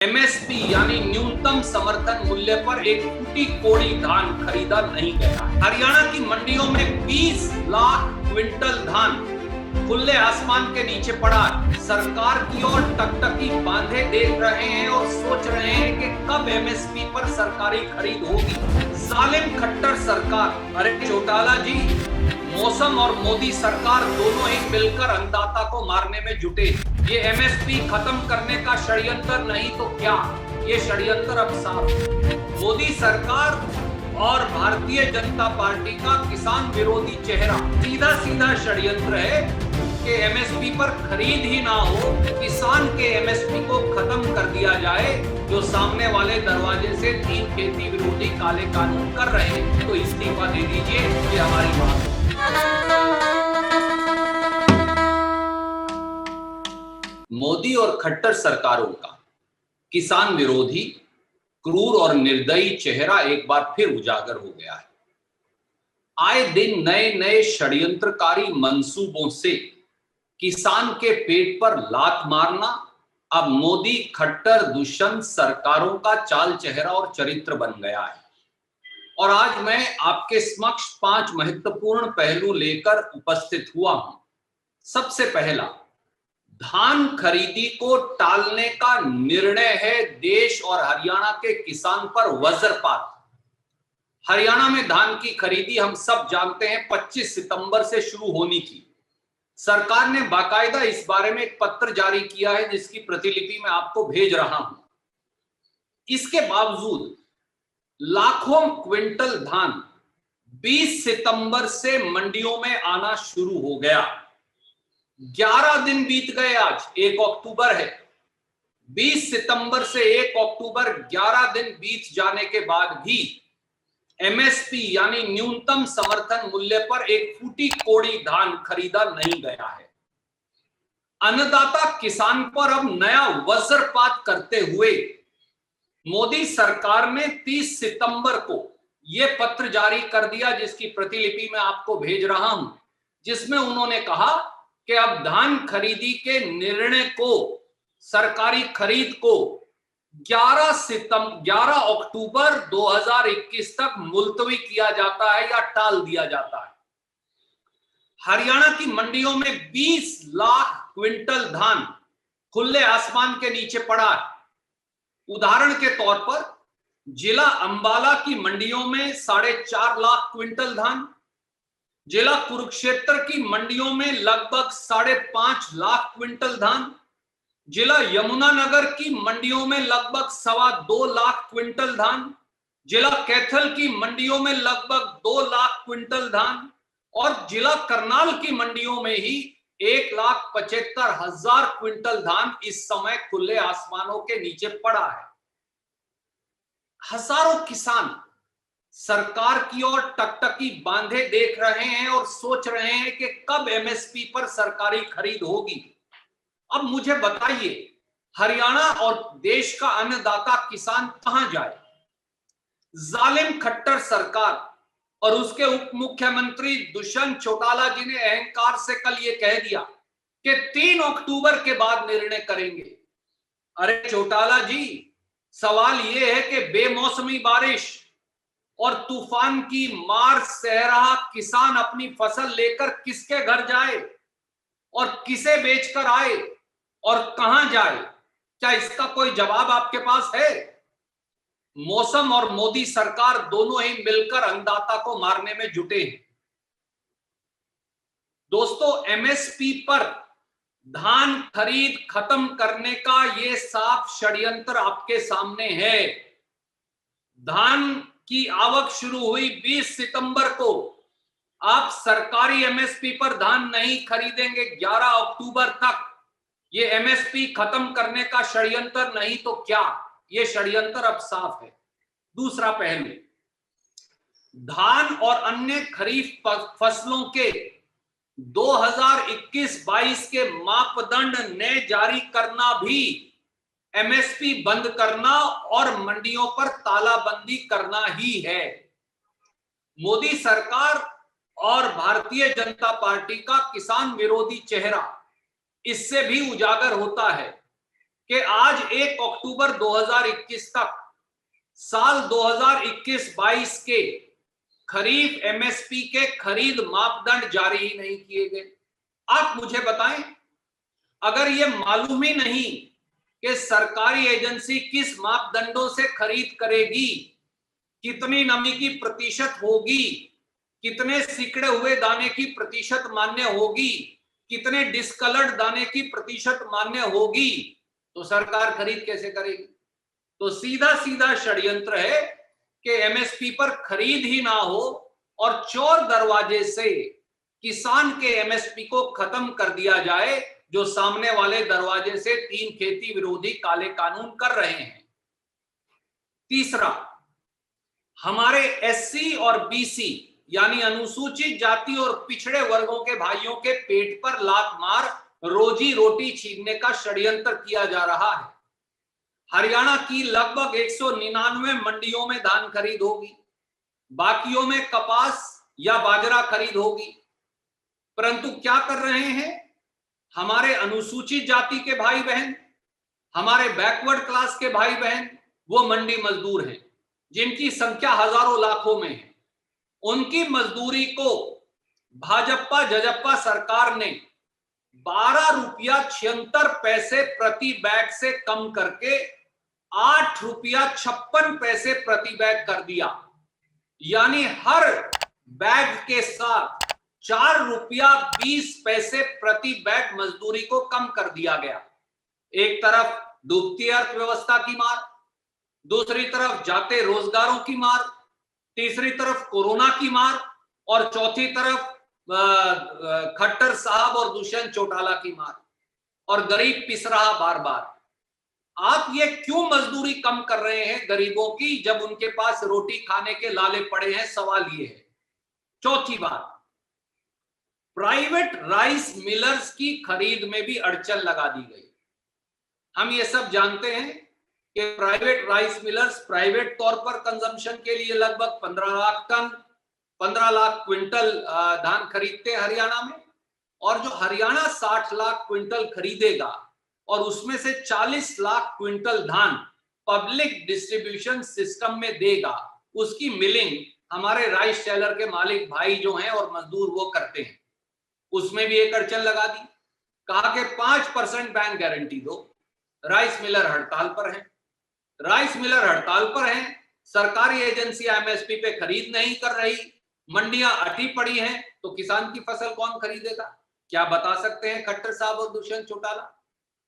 MSP यानी न्यूनतम समर्थन मूल्य पर एक फूटी कोड़ी धान खरीदा नहीं गया। हरियाणा की मंडियों में 20 लाख क्विंटल धान खुले आसमान के नीचे पड़ा। सरकार की ओर टकटकी बांधे देख रहे हैं और सोच रहे हैं कि कब एमएसपी पर सरकारी खरीद होगी। जालिम खट्टर सरकार, अरे चौटाला जी, मौसम और मोदी सरकार दोनों ही मिलकर अन्नदाता को मारने में जुटे। ये एमएसपी खत्म करने का षड्यंत्र नहीं तो क्या, ये षड्यंत्र अब साफ। मोदी सरकार और भारतीय जनता पार्टी का किसान विरोधी चेहरा सीधा सीधा षड्यंत्र है कि एमएसपी पर खरीद ही ना हो, किसान के एमएसपी को खत्म कर दिया जाए। जो सामने वाले दरवाजे से 3 खेती विरोधी काले कानून कर रहे हैं तो इस्तीफा दे दीजिए, ये हमारी बात है। मोदी और खट्टर सरकारों का किसान विरोधी, क्रूर और निर्दयी चेहरा एक बार फिर उजागर हो गया है। आए दिन नए नए षड्यंत्रकारी मंसूबों से किसान के पेट पर लात मारना अब मोदी खट्टर दुष्यंत सरकारों का चाल चेहरा और चरित्र बन गया है। और आज मैं आपके समक्ष 5 महत्वपूर्ण पहलू लेकर उपस्थित हुआ हूं। सबसे पहला, धान खरीदी को टालने का निर्णय है देश और हरियाणा के किसान पर वज्रपात। हरियाणा में धान की खरीदी हम सब जानते हैं 25 सितंबर से शुरू होनी थी। सरकार ने बाकायदा इस बारे में एक पत्र जारी किया है जिसकी प्रतिलिपि मैं आपको भेज रहा हूं। इसके बावजूद लाखों क्विंटल धान 20 सितंबर से मंडियों में आना शुरू हो गया। 11 दिन बीत गए, आज 1 अक्टूबर है। 20 सितंबर से 1 अक्टूबर 11 दिन बीत जाने के बाद भी एमएसपी यानी न्यूनतम समर्थन मूल्य पर एक फूटी कोड़ी धान खरीदा नहीं गया है। अन्नदाता किसान पर अब नया वज्रपात करते हुए मोदी सरकार ने 30 सितंबर को यह पत्र जारी कर दिया जिसकी प्रतिलिपि मैं आपको भेज रहा हूं, जिसमें उन्होंने कहा कि अब धान खरीदी के निर्णय को, सरकारी खरीद को 11 अक्टूबर 2021 तक मुलतवी किया जाता है या टाल दिया जाता है। हरियाणा की मंडियों में 20 लाख क्विंटल धान खुले आसमान के नीचे पड़ा है। उदाहरण के तौर पर जिला अंबाला की मंडियों में 4.5 लाख क्विंटल धान, जिला कुरुक्षेत्र की मंडियों में लगभग 5.5 लाख क्विंटल धान, जिला यमुनानगर की मंडियों में लगभग 2.25 लाख क्विंटल धान, जिला कैथल की मंडियों में लगभग 2 लाख क्विंटल धान और जिला करनाल की मंडियों में ही 1,75,000 क्विंटल धान इस समय खुले आसमानों के नीचे पड़ा है। हजारों किसान सरकार की ओर टकटकी बांधे देख रहे हैं और सोच रहे हैं कि कब एमएसपी पर सरकारी खरीद होगी। अब मुझे बताइए, हरियाणा और देश का अन्नदाता किसान कहां जाए? जालिम खट्टर सरकार और उसके उप मुख्यमंत्री दुष्यंत चौटाला जी ने अहंकार से कल ये कह दिया कि 3 अक्टूबर के बाद निर्णय करेंगे। अरे चौटाला जी, सवाल ये है कि बेमौसमी बारिश और तूफान की मार सह रहा किसान अपनी फसल लेकर किसके घर जाए और किसे बेचकर आए और कहां जाए? क्या इसका कोई जवाब आपके पास है? मौसम और मोदी सरकार दोनों ही मिलकर अन्नदाता को मारने में जुटे हैं। दोस्तों, एमएसपी पर धान खरीद खत्म करने का यह साफ षड्यंत्र आपके सामने है। धान की आवक शुरू हुई 20 सितंबर को। आप सरकारी एमएसपी पर धान नहीं खरीदेंगे 11 अक्टूबर तक। ये एमएसपी खत्म करने का षड्यंत्र नहीं तो क्या, ये षड्यंत्र अब साफ है। दूसरा पहलू, धान और अन्य खरीफ फसलों के 2021-22 के मापदंड नए जारी करना भी एमएसपी बंद करना और मंडियों पर तालाबंदी करना ही है। मोदी सरकार और भारतीय जनता पार्टी का किसान विरोधी चेहरा इससे भी उजागर होता है कि आज 1 अक्टूबर 2021 तक साल 2021-22 के खरीफ एमएसपी के खरीद मापदंड जारी ही नहीं किए गए। आप मुझे बताएं, अगर ये मालूम ही नहीं कि सरकारी एजेंसी किस मापदंडों से खरीद करेगी, कितनी नमी की प्रतिशत होगी, कितने सिकड़े हुए दाने की प्रतिशत मान्य होगी, कितने डिस्कलर्ड दाने की प्रतिशत मान्य होगी, तो सरकार खरीद कैसे करेगी? तो सीधा सीधा षड्यंत्र है कि एमएसपी पर खरीद ही ना हो और चोर दरवाजे से किसान के एमएसपी को खत्म कर दिया जाए, जो सामने वाले दरवाजे से 3 खेती विरोधी काले कानून कर रहे हैं। तीसरा, हमारे एससी और बीसी यानी अनुसूचित जाति और पिछड़े वर्गों के भाइयों के पेट पर लात मार रोजी रोटी छीनने का षड्यंत्र किया जा रहा है। हरियाणा की लगभग 199 मंडियों में धान खरीद होगी, बाकियों में कपास या बाजरा खरीद होगी, परंतु क्या कर रहे हैं हमारे अनुसूचित जाति के भाई बहन, हमारे बैकवर्ड क्लास के भाई बहन, वो मंडी मजदूर हैं जिनकी संख्या हजारों लाखों में है। उनकी मजदूरी को भाजपा जजप्पा सरकार ने 12 रुपया 76 पैसे प्रति बैग से कम करके 8 रुपया 56 पैसे प्रति बैग कर दिया, यानी हर बैग के साथ 4 रुपया 20 पैसे प्रति बैग मजदूरी को कम कर दिया गया। एक तरफ डूबती अर्थव्यवस्था की मार, दूसरी तरफ जाते रोजगारों की मार, तीसरी तरफ कोरोना की मार और चौथी तरफ खट्टर साहब और दुष्यंत चौटाला की मार, और गरीब पिस रहा बार बार। आप ये क्यों मजदूरी कम कर रहे हैं गरीबों की, जब उनके पास रोटी खाने के लाले पड़े हैं? सवाल ये है। चौथी बात, प्राइवेट राइस मिलर्स की खरीद में भी अड़चन लगा दी गई। हम ये सब जानते हैं कि प्राइवेट राइस मिलर्स प्राइवेट तौर पर कंजम्पशन के लिए लगभग 15 लाख टन 15 लाख क्विंटल धान खरीदते हैं हरियाणा में, और जो हरियाणा 60 लाख क्विंटल खरीदेगा और उसमें से 40 लाख क्विंटल धान पब्लिक डिस्ट्रीब्यूशन सिस्टम में देगा, उसकी मिलिंग हमारे राइस सेलर के मालिक भाई जो हैं और मजदूर वो करते हैं। उसमें भी एक अड़चन लगा दी, कहा कि 5% बैंक गारंटी दो। राइस मिलर हड़ताल पर हैं, राइस मिलर हड़ताल पर हैं, सरकारी एजेंसियां एमएसपी पे खरीद नहीं कर रही, मंडियां अटी पड़ी हैं, तो किसान की फसल कौन खरीदेगा? क्या बता सकते हैं खट्टर साहब और दुष्यंत चौटाला?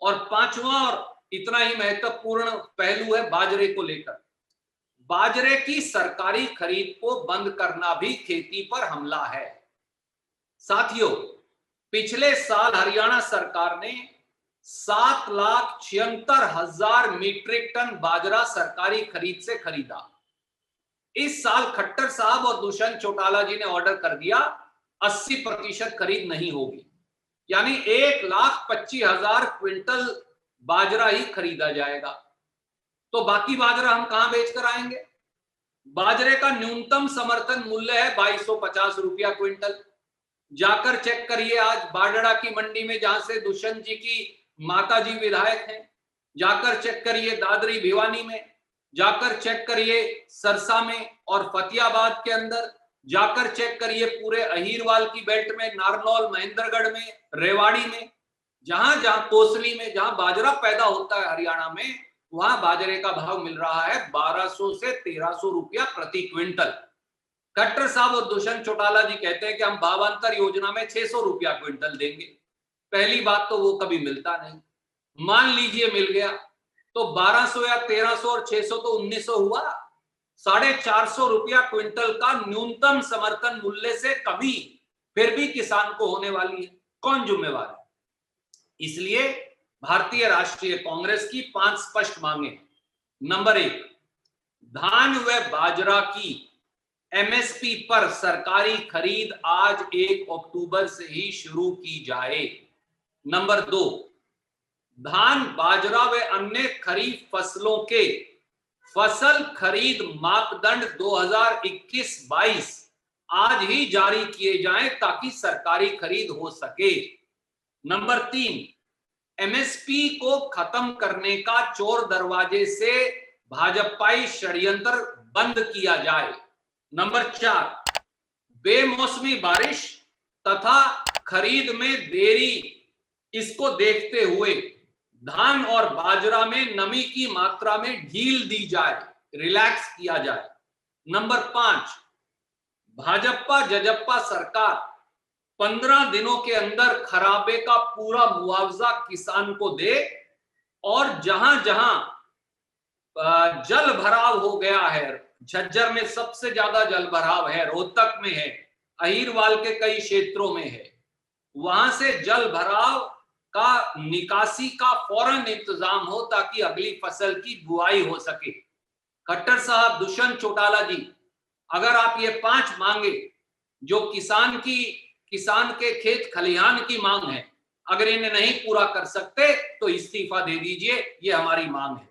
और पांचवा और इतना ही महत्वपूर्ण पहलू है बाजरे को लेकर। बाजरे की सरकारी खरीद को बंद करना भी खेती पर हमला है। साथियों, पिछले साल हरियाणा सरकार ने 7,76,000 मीट्रिक टन बाजरा सरकारी खरीद से खरीदा। इस साल खट्टर साहब और दुष्यंत चौटाला जी ने ऑर्डर कर दिया 80% खरीद नहीं होगी, यानी 1,25,000 क्विंटल बाजरा ही खरीदा जाएगा। तो बाकी बाजरा हम कहां बेचकर आएंगे? बाजरे का न्यूनतम समर्थन मूल्य है 2250 रुपया क्विंटल। जाकर चेक करिए आज बाडड़ा की मंडी में, जहां से दुष्यंत जी की माता जी विधायक हैं। जाकर चेक करिए दादरी भिवानी में, जाकर चेक करिए सरसा में और फतेहाबाद के अंदर, जाकर चेक करिए पूरे अहीरवाल की बेल्ट में, नारनौल, महेंद्रगढ़ में, रेवाड़ी में, जहां जहां कोसली में, जहां बाजरा पैदा होता है हरियाणा में, वहां बाजरे का भाव मिल रहा है 1200 से 1300 रुपया प्रति क्विंटल। खट्टर साहब और दुष्यंत चौटाला जी कहते हैं कि हम भावांतर योजना में 600 रुपया क्विंटल देंगे। पहली बात तो वो कभी मिलता नहीं। मान लीजिए मिल गया तो 1200 या 1300 और 600 तो 1900 हुआ। 450 रुपया क्विंटल का न्यूनतम समर्थन मूल्य से कमी फिर भी किसान को होने वाली है। कौन जिम्मेवार है? इसलिए भारतीय राष्ट्रीय कांग्रेस की 5 स्पष्ट मांगे। नंबर 1, धान व बाजरा की एमएसपी पर सरकारी खरीद आज 1 अक्टूबर से ही शुरू की जाए। नंबर 2, धान, बाजरा व अन्य खरीफ फसलों के फसल खरीद मापदंड 2021-22 आज ही जारी किए जाएं ताकि सरकारी खरीद हो सके। नंबर 3, एमएसपी को खत्म करने का चोर दरवाजे से भाजपाई षड्यंत्र बंद किया जाए। नंबर 4, बेमौसमी बारिश तथा खरीद में देरी, इसको देखते हुए धान और बाजरा में नमी की मात्रा में ढील दी जाए, रिलैक्स किया जाए। नंबर 5, भाजपा जजप्पा सरकार 15 दिनों के अंदर खराबे का पूरा मुआवजा किसान को दे, और जहां जहां जल भराव हो गया है, झज्जर में सबसे ज्यादा जल भराव है, रोहतक में है, अहिरवाल के कई क्षेत्रों में है, वहां से जल भराव का निकासी का फौरन इंतजाम हो ताकि अगली फसल की बुआई हो सके। खट्टर साहब, दुष्यंत चौटाला जी, अगर आप ये 5 मांगे जो किसान के खेत खलिहान की मांग है, अगर इन्हें नहीं पूरा कर सकते तो इस्तीफा दे दीजिए, ये हमारी मांग है।